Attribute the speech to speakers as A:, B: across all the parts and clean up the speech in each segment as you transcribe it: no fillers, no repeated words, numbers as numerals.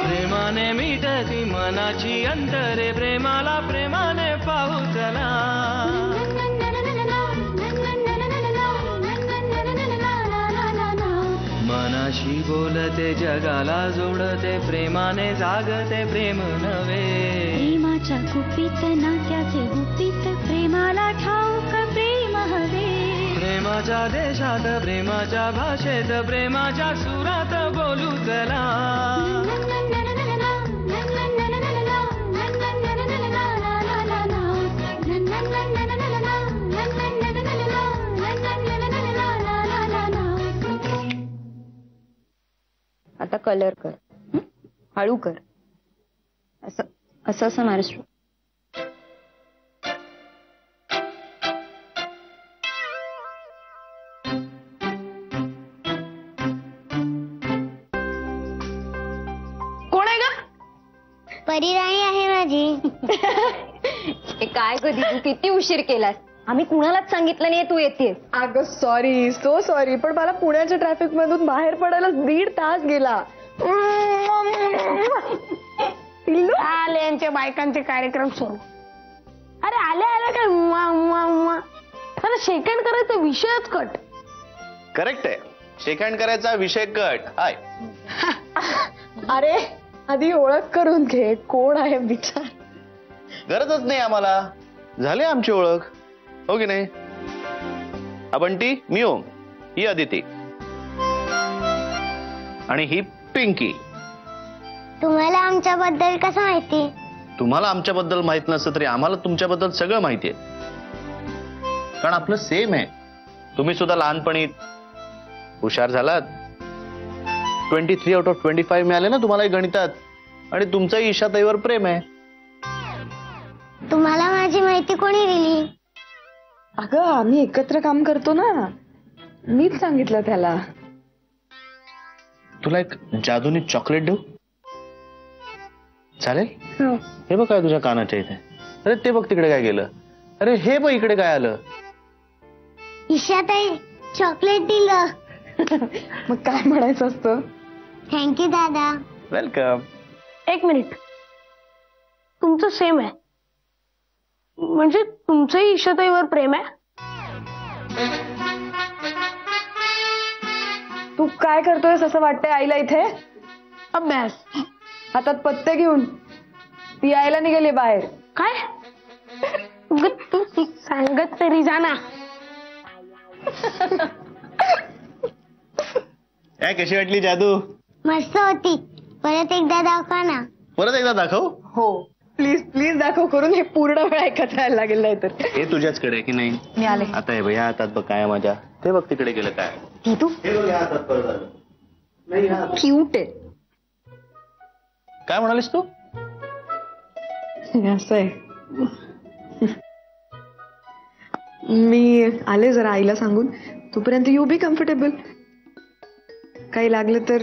A: प्रेमाने मिटती मनाची अंतरे प्रेमाला प्रेमाने पाहू चला. मनाशी बोलते जगाला जोडते प्रेमाने जागते प्रेम नवे.
B: प्रेमाच्या गुपित नात्याचे गुपित प्रेमाला ठाऊक प्रेम हवे.
A: प्रेमाच्या देशात प्रेमाच्या भाषेत प्रेमाच्या सुरात बोलू चला.
C: आता कलर कर, हळू कर. असं असं असं महाराष्ट्र.
B: कोण आहे का?
D: परिराणी आहे माझी.
C: हे काय कधी तू किती उशीर केलास? आम्ही कुणालाच सांगितलं नाही तू येतेस.
E: अगं सॉरी, सो सॉरी, पण मला पुण्याच्या ट्रॅफिक मधून बाहेर पडायला 1.5 तास गेला.
B: आले यांच्या बायकांचे कार्यक्रम सुरू. अरे आले आले काय उवा उवा उवा. अरे सेकंड करायचा विषयच कट.
F: करेक्ट आहे, शेकहँड करायचा विषय कट. हाय.
E: अरे आधी ओळख करून घे, कोण आहे विचार.
F: गरजच नाही आम्हाला, झाली आमची ओळख, हो की नाही. बंटी, मी ओम, ही अदिती आणि ही पिंकी.
D: तुम्हाला आमच्याबद्दल कसं माहिती?
F: तुम्हाला आमच्याबद्दल माहित नसतं तरी आम्हाला तुमच्याबद्दल सगळं माहिती आहे, कारण आपलं सेम आहे. तुम्ही सुद्धा लहानपणी हुशार झालात. 23 आउट ऑफ 25 मिळाले ना तुम्हाला गणितात, आणि तुमचंही ईशाताईवर प्रेम आहे.
D: तुम्हाला माझी माहिती कोणी दिली?
E: अगं आम्ही एकत्र काम करतो ना, मीच सांगितलं त्याला.
F: तुला एक जादूनी चॉकलेट देऊ चालेल?
E: हो.
F: हे बघ काय तुझ्या कानाच्या इथे. अरे ते बघ तिकडे काय गेलं. अरे हे बघ इकडे काय आलं.
D: ईशाताई चॉकलेट दिलं.
E: मग काय म्हणायचं असतं?
D: थँक्यू दादा.
F: वेलकम.
B: एक मिनिट, तुमचं सेम आहे म्हणजे तुमचंही ईशाताईवर प्रेम आहे?
E: तू काय करतोयस असं वाटतंय आईला इथे?
B: अभ्यास.
E: हातात पत्ते घेऊन ती यायला निघाली बाहेर.
B: काय उगाच तू सांगत तरी जाना.
F: काय कशी वाटली जादू?
D: मस्त होती. परत एकदा दाखवा ना.
F: परत एकदा दाखव.
E: हो प्लीज प्लीज दाखव करून. हे पूर्ण वेळ ऐकत राहायला लागेल नाही तर.
F: हे तुझ्याचकडे की नाही?
E: मी आले.
F: आता हे भैया हातात बघ काय माझ्या. ते बघ तिकडे गेलं काय.
C: तू
F: हे बघ या हातात परत आलं. नाही हा.
C: क्यूट आहे.
F: काय म्हणालीस तू?
E: असं आहे. मी आले जरा आईला सांगून. तोपर्यंत यू बी कम्फर्टेबल. काही लागलं तर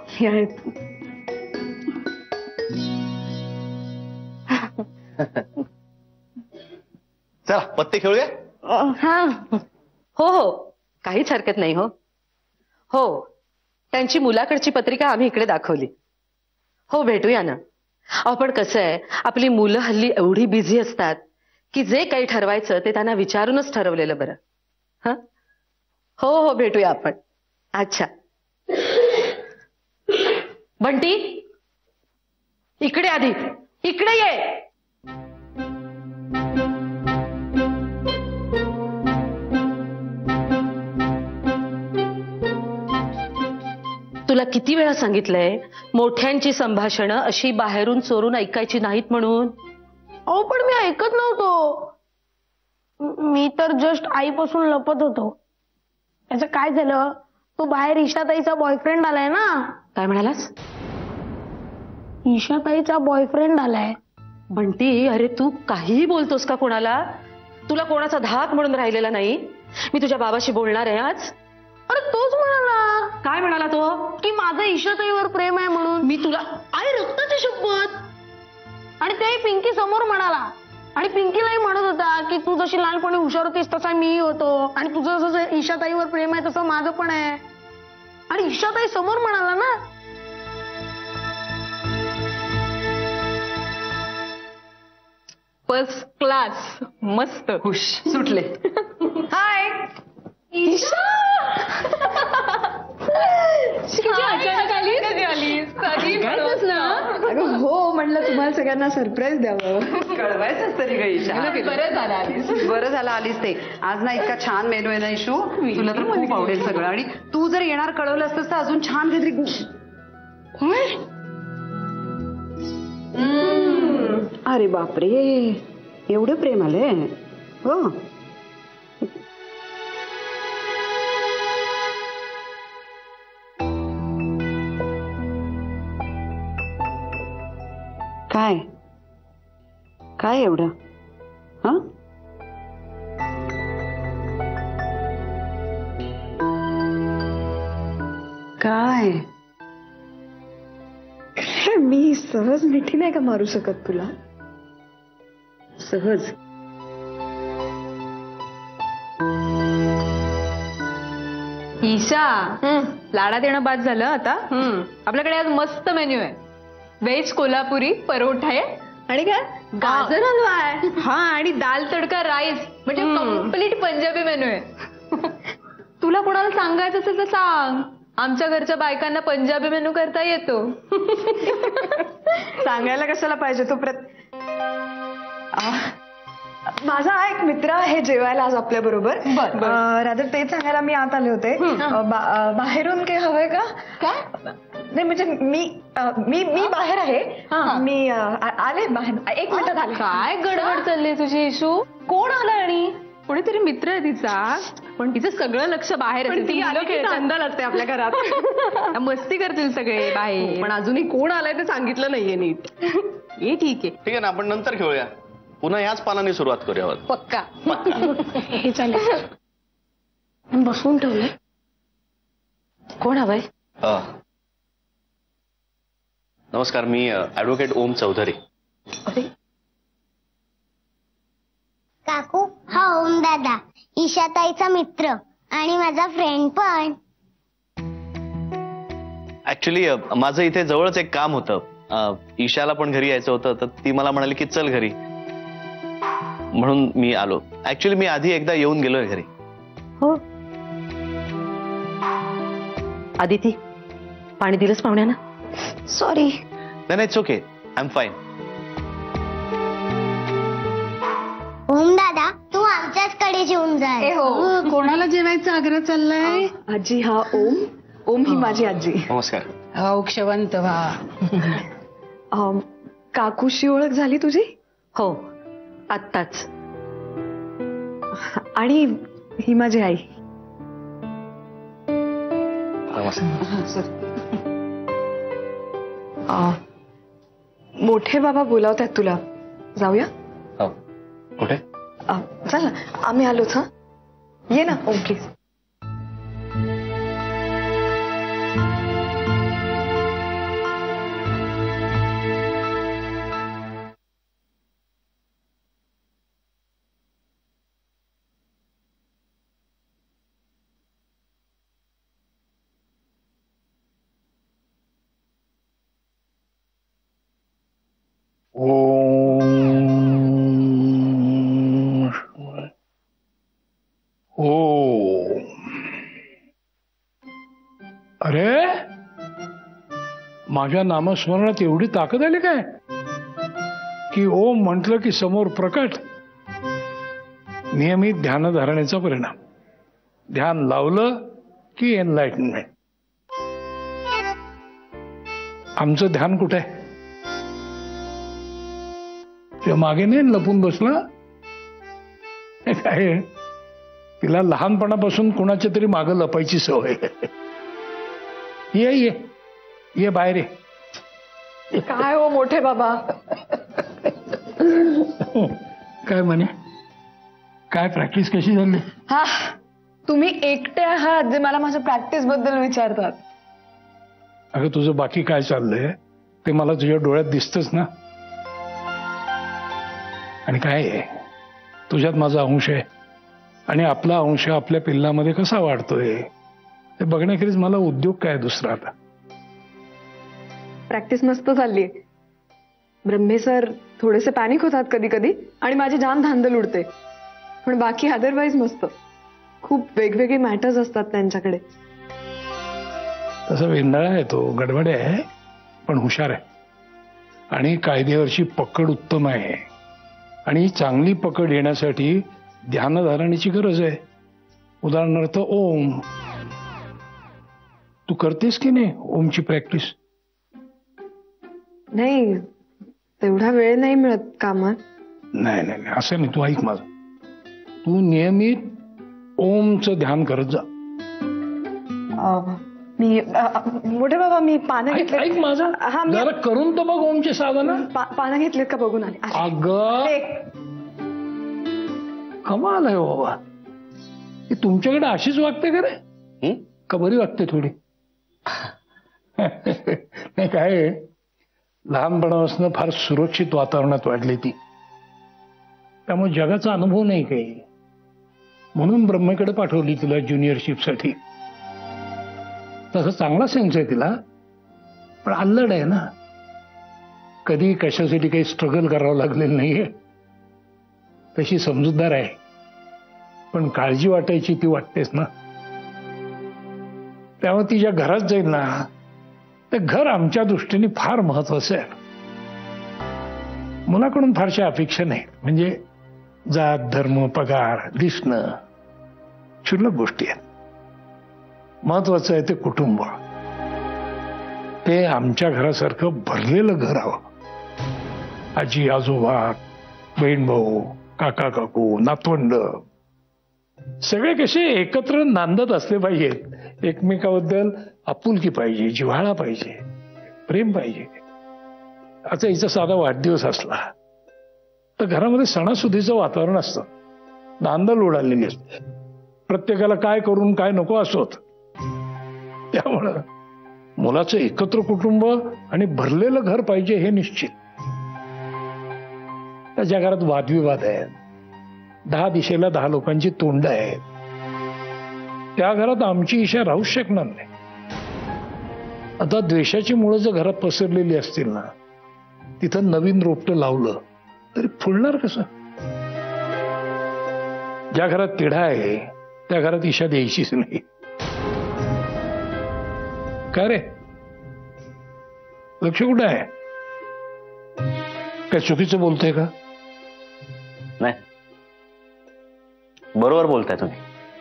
E: हे आहेत.
F: चला पत्ते खेळूया.
G: हा हो हो काहीच हरकत नाही. हो हो त्यांची मुलाकडची पत्रिका आम्ही इकडे दाखवली. हो भेटूया ना. पण कसं आहे आपली मुलं हल्ली एवढी बिझी असतात की जे काही ठरवायचं ते त्यांना विचारूनच ठरवलेलं बरं. हा हो हो भेटूया आपण. अच्छा बंटी इकडे आधी इकडे ये. तुला किती वेळा सांगितलंय मोठ्यांची संभाषणं अशी बाहेरून चोरून ऐकायची नाहीत म्हणून.
B: अहो पण मी ऐकत नव्हतो. मी तर जस्ट आईपासून लपत होतो. त्याचं काय झालं, तो बाहेर ईशाताईचा बॉयफ्रेंड आलाय ना.
G: काय म्हणालास?
B: ईशाताईचा बॉयफ्रेंड आलाय.
G: बंटी अरे तू काहीही बोलतोस का कोणाला? तुला कोणाचा धाक म्हणून राहिलेला नाही. मी तुझ्या बाबाशी बोलणार आहे आज.
B: अरे तोच म्हणाला.
G: काय म्हणाला तो?
B: माझं ईशाताईवर प्रेम आहे म्हणून.
G: मी तुला
B: आई रक्ताची शपथ. आणि तेही पिंकी समोर म्हणाला. आणि पिंकीलाही म्हणत होता की तू जशी लहानपणी हुशार होतीस तसा मीही होतो आणि तुझं जसं ईशाताईवर प्रेम आहे तसं माझं पण आहे. आणि ईशाताई समोर म्हणाला ना.
H: फर्स्ट क्लास मस्त.
G: खुश सुटले.
H: हाय ईशा. अचानक आलीस कधी म्हणतोस ना.
E: अगं हो, म्हणलं तुम्हाला सगळ्यांना सरप्राईज द्यावं.
G: कळवायचंच तरी गं ईशा.
H: बरं झालं आलीस.
G: बरं झालं आलीस ते. आज ना इतका छान मेनू आहे ना इशू, तुला तर खूप आवडेल सगळं. आणि तू जर येणार कळवलं असतंस तर अजून छान काहीतरी. अरे बापरे, एवढं प्रेम आलंय. हो काय काय एवढं. हा काय
E: मी सहज मिठी नाही का मारू शकत तुला.
G: सहज.
H: ईशा लाडात येणं बाद झालं आता. आपल्याकडे आज मस्त मेन्यू आहे. व्हेज कोल्हापुरी परोठा आहे आणि काय गाजर हलवा आहे. हा आणि दाल तडका राईस म्हणजे कम्प्लीट पंजाबी मेन्यू आहे. तुला कोणाला सांगायचं असेल तर सांग. आमच्या घरच्या बायकांना पंजाबी मेनू करता येतो.
E: सांगायला कशाला पाहिजे तो माझा एक मित्र आहे जेवायला आज आपल्या बरोबर. रादर तेच सांगायला मी आत आले होते. बाहेरून काही हवंय का.
H: काय
E: नाही म्हणजे मी बाहेर आहे. मी आले बाहेर 1 मिनिटात आले.
H: काय गडबड चालली तुझी इशू. कोण आला आणि कोणीतरी मित्र आहे तिचा पण तिचं सगळं लक्ष बाहेर
E: अंदाज असते आपल्या घरात.
H: मस्ती करतील सगळे बाहेर. पण अजूनही कोण आलाय ते सांगितलं नाहीये नीट. हे ठीक आहे
F: ठीक आहे ना, आपण नंतर खेळूया. पुन्हा याच पानाने सुरुवात करूया.
H: पक्का.
B: हे चालेल. बसवून ठेवलंय.
G: कोण हवंय.
F: नमस्कार, मी ऍडव्होकेट ओम चौधरी.
D: काकू हा ओम दादा, ईशाताईचा मित्र आणि माझा फ्रेंड पण.
F: ऍक्च्युली माझं इथे जवळच एक काम होतं. ईशाला पण घरी यायचं होतं तर ती मला म्हणाली की चल घरी, म्हणून मी आलो. ऍक्च्युली मी आधी एकदा येऊन गेलोय घरी.
G: हो आदिती, पाणी दिलंच पाहुण्याना.
B: सॉरी.
F: नाही it's okay, I am fine.
D: Om दादा तू आमच्याच कडे जेवून जा.
B: कोणाला जेवायचा आग्रह चाललाय.
E: आजी हा ओम. ओम ही माझी आजी.
F: नमस्कार.
B: औक्षवंत व्हा.
E: काकूशी ओळख झाली तुझी.
G: हो आत्ताच.
E: आणि ही माझी आई.
F: नमस्कार.
E: मोठे बाबा बोलावतात तुला, जाऊया.
F: कुठे.
E: चल ना, आम्ही आलोच. हा ये ना ओम प्लीज.
I: अरे माझ्या नामस्मरणात एवढी ताकद आली काय की ओम म्हटलं की समोर प्रकट. नियमित ध्यानधारणेचा परिणाम. ध्यान लावलं की एनलाइटनमेंट. आमचं ध्यान कुठे आहे. तुझ्या मागे नाही लपून बसला काय. तिला लहानपणापासून कुणाच्या तरी मागं लपायची सवय. ये ये ये बाहेर ये.
E: काय हो मोठे बाबा.
I: काय म्हणे, काय प्रॅक्टिस कशी झाली.
E: हा तुम्ही एकटे आहात जे मला माझ्या प्रॅक्टिस बद्दल विचारतात.
I: अगं तुझं बाकी काय चाललंय ते मला तुझ्या डोळ्यात दिसतच ना. आणि काय आहे, तुझ्यात माझा अंश आहे आणि आपला अंश आपल्या पिल्लामध्ये कसा वाढतोय ते बघण्याखेरीज मला उद्योग काय दुसरा आता.
E: प्रॅक्टिस मस्त चाललीये. ब्रह्मे सर थोडेसे पॅनिक होतात कधी कधी आणि माझी जाम धांदल उडते, पण बाकी अदरवाईज मस्त. खूप वेगवेगळे मॅटर्स असतात त्यांच्याकडे.
I: तसं वेंधळा आहे तो, गडबडे आहे पण हुशार आहे आणि कायद्यावरची पकड उत्तम आहे. आणि चांगली पकड येण्यासाठी ध्यानधारणेची गरज आहे. उदाहरणार्थ ओम. तू करतेस की नाही ओमची प्रॅक्टिस?
E: नाही, तेवढा वेळ नाही मिळत कामात.
I: नाही नाही नाही, असं नाही. तू ऐक माझं, तू नियमित ओमचं ध्यान करत जा.
E: मी मोठे बाबा मी पानं घेतले.
I: ऐक माझा,
E: हा,
I: जरा करून तर बघ ओमचे साधना.
E: पानं घेतलेत का बघून आले.
I: अगं कमाल आहे बाबा. ही तुमच्याकडे अशीच वागते का रे? का बरी वागते थोडी? नाही काय आहे, लहानपणापासून फार सुरक्षित वातावरणात वाढली ती, त्यामुळे जगाचा अनुभव नाही काही. म्हणून ब्रह्मेकडे पाठवली तिला ज्युनियरशिपसाठी. तसं चांगला सेन्स आहे तिला, पण अल्लड आहे ना. कधी कशासाठी काही स्ट्रगल करावं लागलेलं नाहीये. तशी समजूतदार आहे, पण काळजी वाटायची ती वाटतेच ना. त्यामुळे तिच्या घरात जाईल ना, ते घर आमच्या दृष्टीने फार महत्वाचं आहे. मुलाकडून फारशा अपेक्षा नाही, म्हणजे जात धर्म पगार दिसणं क्षुल्लक गोष्टी आहेत. महत्वाचं आहे ते कुटुंब. ते आमच्या घरासारखं भरलेलं घर हवं. आजी आजोबा, बहीण भाऊ, काका काकू, नातवंड सगळे कसे एकत्र नांदत असले पाहिजेत. एकमेकाबद्दल आपुलकी पाहिजे, जिव्हाळा पाहिजे, प्रेम पाहिजे. आता हिचा साधा वाढदिवस असला तर घरामध्ये सणासुदीचं वातावरण असतं. नांदल उडालेली असते. प्रत्येकाला काय करून काय नको असं होतं. त्यामुळं मुलाचं एकत्र कुटुंब आणि भरलेलं घर पाहिजे हे निश्चित. त्याच्या घरात वादविवाद आहेत, 10 दिशेला 10 लोकांची तोंड आहेत. त्या घरात आमची ईशा राहूच शकणार नाही. आता द्वेषाची मुळं जर घरात पसरलेली असतील ना, तिथं नवीन रोपटं लावलं तरी फुलणार कसं? ज्या घरात तिढा आहे त्या घरात ईशा द्यायचीच नाही. काय रे, लक्ष कुठं आहे? काय चुकीचं बोलतोय का?
F: नाही, बरोबर बोलताय तुम्ही.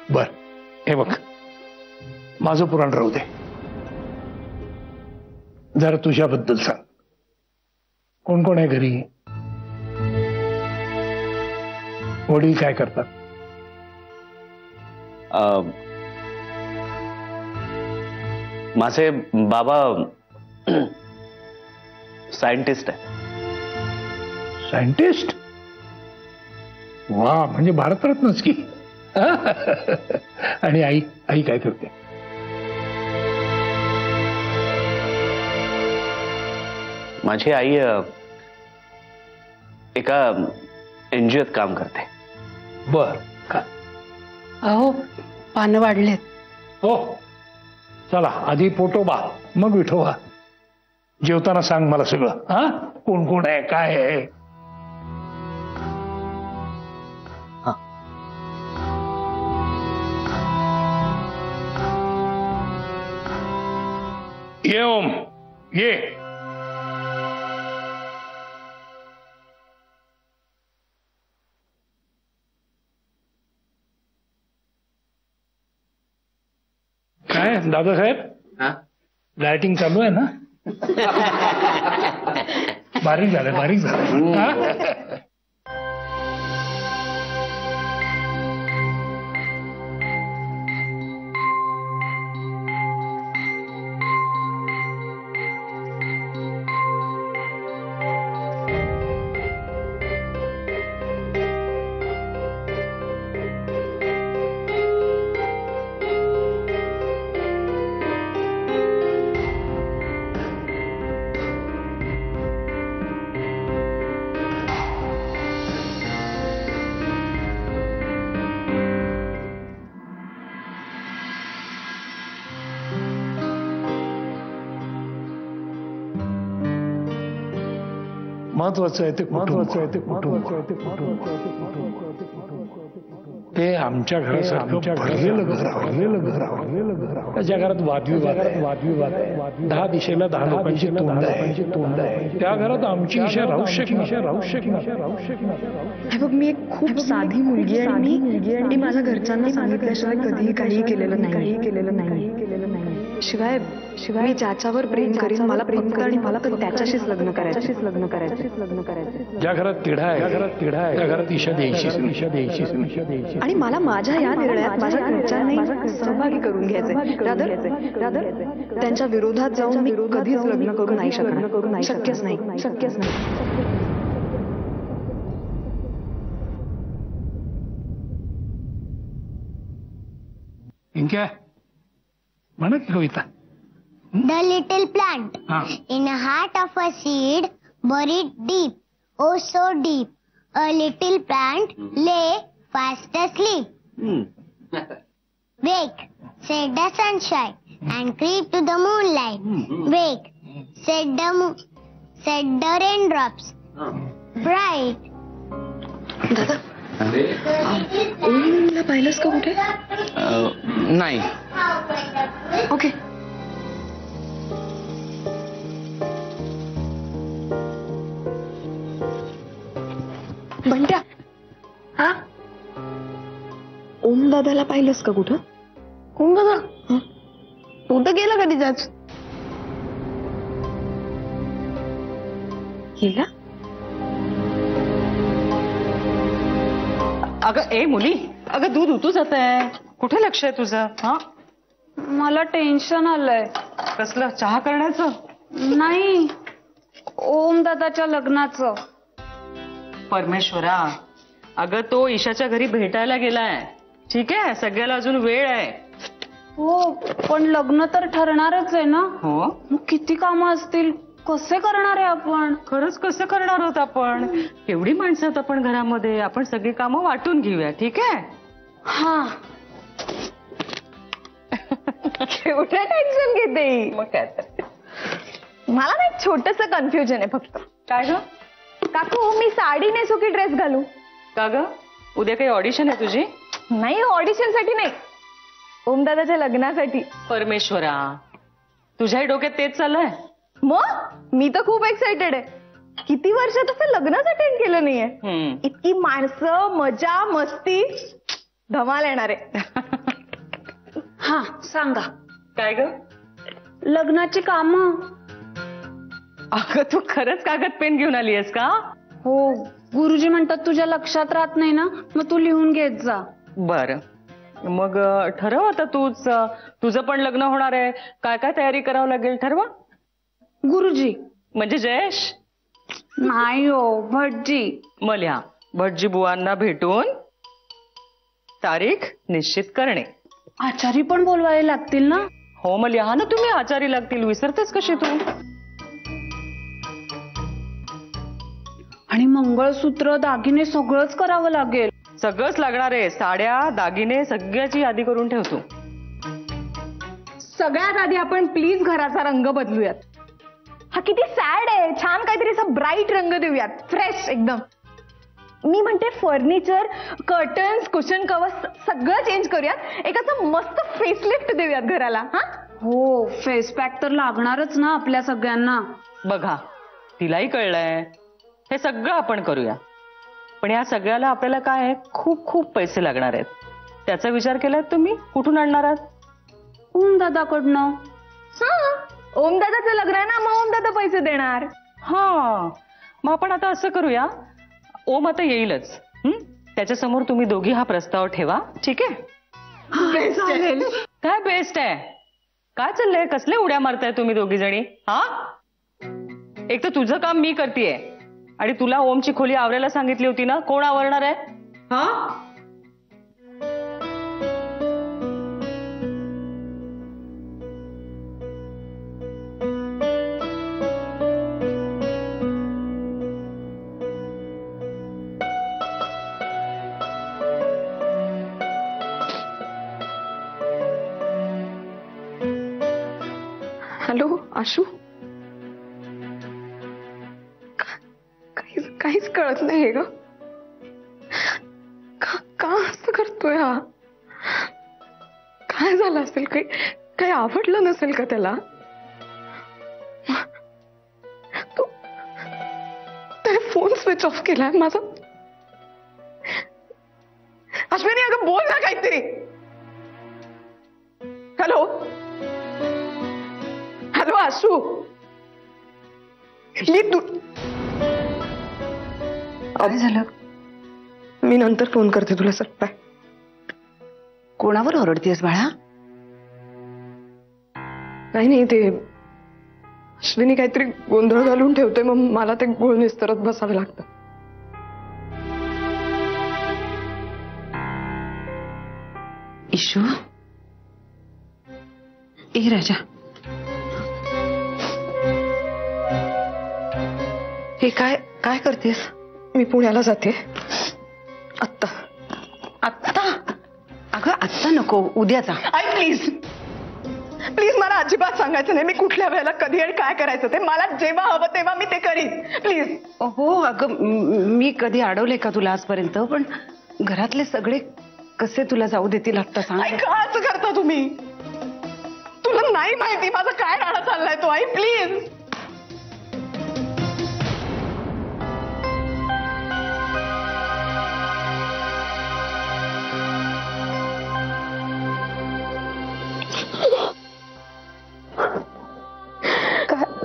I: बर, हे बघ, माझं पुराण राहू दे. जरा तुझ्याबद्दल सांग. कोण कोण आहे घरी? वडील काय करतात?
F: माझे बाबा सायंटिस्ट आहे.
I: सायंटिस्ट? वा, म्हणजे भारतरत्नच की. आणि आई आई काय करते?
F: माझी आई एका एनजीओत काम करते.
I: बर, का?
B: अहो पानं वाढलेत.
I: हो, चला आधी पोटोबा मग विठोबा. जेवताना सांग मला सगळं. हा, कोण कोण आहे, काय आहे? ये ओम, ये. काय दादासाहेब, लाइटिंग चालू आहे ना? बारीक झालं, बारीक झालं. महत्वाचं आहे ते कुटुंब. ते आमच्या घरासारखं भरलेलं घर आहे. त्याच्या घरात वादविवाद आहे. 10 दिशेला 10 लोकांची तोंड आहे. त्या घरात आमची ईशा राहू शकणार.
E: हे बघ, मी एक खूप साधी मुलगी आहे आणि मी माझ्या घरच्यांना सांगितल्याशिवाय कधीही काही केलेलं नाही. शिवाय मी ज्याच्यावर प्रेम करीन, मला फक्त आणि मला तर त्याच्याशीच लग्न करायचं.
I: ज्या घरात तिढा आहे त्या घरात ईशा द्यायची.
E: आणि मला माझ्या या निर्णयात माझ्या घरच्यांनी सहभागी करून घ्यायचंय. रादर त्यांच्या विरोधात जाऊन मी कधीच लग्न करू नाही शकणार. शक्यच नाही.
I: इंक्या म्हणा की कविता.
D: The little plant
I: हा.
D: in a heart of a seed buried deep, oh so deep, a little plant lay fast asleep. Wake, said the sunshine, and creep to the moonlight. Wake, said the raindrops, bright.
E: ओमला पाहिलंस का कुठे?
F: नाही.
E: Okay. बंट्या, हा, ओम दादाला पाहिलंस का कुठं?
B: कोण दादा? तू तर गेला कधीच.
E: गेला?
G: अगं ए मुली, अगं दूध उतू जात आहे. कुठे लक्ष आहे तुझं? हा,
B: मला टेन्शन आलंय.
G: कसलं? चहा करण्याचं?
B: नाही, ओम दादाच्या लग्नाचं.
G: परमेश्वरा, अगं तो ईशाच्या घरी भेटायला गेलाय. ठीक आहे, सगळ्याला अजून वेळ आहे.
B: हो, पण लग्न तर ठरणारच आहे ना.
G: हो,
B: मग किती कामं असतील, कसे करणार आहे आपण?
G: खरंच कसं करणार आहोत आपण? एवढी माणसं आहेत आपण घरामध्ये, आपण सगळी कामं वाटून घेऊया. ठीक आहे?
B: हा.
C: एवढं टेन्शन घेते.
G: मग काय तर.
C: मला ना एक छोटस कन्फ्युजन आहे फक्त.
G: काय ग
C: काकू, मी साडी नेसू की ड्रेस घालू?
G: का ग, उद्या काही ऑडिशन आहे तुझी?
C: नाही, ऑडिशन साठी नाही, ओमदादाच्या लग्नासाठी.
G: परमेश्वरा, तुझ्याही डोक्यात तेच चाललंय?
C: मग मी तर खूप एक्साइटेड आहे. किती वर्षात असं लग्नच अटेंड केलं नाहीये. इतकी माणसं, मजा, मस्ती, धमाल येणार आहे.
B: हा, सांगा.
G: काय ग?
B: लग्नाची कामं.
G: अगं तू खरंच कागद पेन घेऊन आली आहेस का?
B: हो, गुरुजी म्हणतात तुझ्या लक्षात राहत नाही ना, मग तू लिहून घेत जा.
G: बरं, मग ठरव आता तूच. तुझं पण लग्न होणार आहे, काय काय तयारी करावं लागेल ठरवा.
B: गुरुजी
G: म्हणजे जयेश?
B: नाही हो, भटजी.
G: मग लिहा, भटजी बुवांना भेटून तारीख निश्चित करणे.
B: आचारी पण बोलवायला लागतील ना?
G: हो, मग लिहा ना तुम्ही, आचारी लागतील. विसरतेस कशी तू?
B: आणि मंगळसूत्र, दागिने सगळंच करावं लागेल.
G: सगळंच लागणार आहे. साड्या, दागिने, सगळ्याची यादी करून ठेवतो.
C: सगळ्यात आधी आपण प्लीज घराचा रंग बदलूयात. हा किती सॅड आहे. छान काहीतरी असा ब्राईट रंग देऊयात, फ्रेश एकदम. मी म्हणते फर्निचर, कर्टन्स, कुशन कव्हर सगळं चेंज करूयात. एक असं मस्त फेसलिफ्ट देऊयात घराला. हा
B: हो, फेस पॅक तर लागणारच ना आपल्या सगळ्यांना.
G: बघा, तिलाही कळलंय. हे सगळं आपण करूया, पण या सगळ्याला आपल्याला काय आहे, खूप खूप पैसे लागणार आहेत. त्याचा विचार केलाय तुम्ही? कुठून आणणार आहात?
B: ओम दादाकडनं.
C: ओम दादाचं लग्न आहे ना, मग ओम दादा पैसे देणार.
G: हा, मग आपण आता असं करूया, ओम आता येईलच. त्याच्या समोर तुम्ही दोघी हा प्रस्ताव ठेवा. ठीक आहे? काय बेस्ट आहे? काय चाललंय? कसले उड्या मारताय तुम्ही दोघी जणी? हा, एक तर तुझं काम मी करतेय, आणि तुला ओमची खोली आवरायला सांगितली होती ना. कोण आवरणार आहे? हा,
E: हॅलो आशू, कळत नाही ग. का असं करतोय हा? काय झालं असेल? काही आवडलं नसेल का त्याला? त्याने फोन स्विच ऑफ केलाय माझा. अश्विनी अगं बोल ना काहीतरी. हॅलो हॅलो आशू, तू
J: काय झालं?
E: मी नंतर फोन करते तुला. सर
J: कोणावर ओरडतेस बाळा?
E: नाही ते अश्विनी काहीतरी गोंधळ घालून ठेवते, मग मला ते गोळ निस्तरत बसावे लागतं.
J: इशू, ए राजा, हे काय काय करतेस?
E: मी पुण्याला जाते आत्ता.
J: आत्ता? अगं आत्ता नको, उद्या जा.
E: आई प्लीज प्लीज, मला अजिबात सांगायचं नाही मी कुठल्या वेळेला कधी आणि काय करायचं ते. मला जेव्हा हवं तेव्हा मी ते करीन. प्लीज.
J: हो अगं, मी कधी अडवले का तुला आजपर्यंत? पण घरातले सगळे कसे तुला जाऊ देतील आत्ता सांग.
E: आई का असं करता तुम्ही? तुला नाही माहिती माझा काय राडा चाललाय तो. आई प्लीज.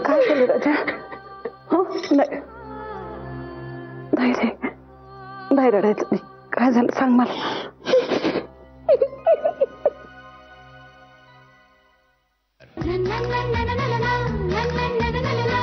E: काय झालं राजा? नाही रडायचं नाही. काय झालं सांग मला.
D: na na na na na na na na na na na na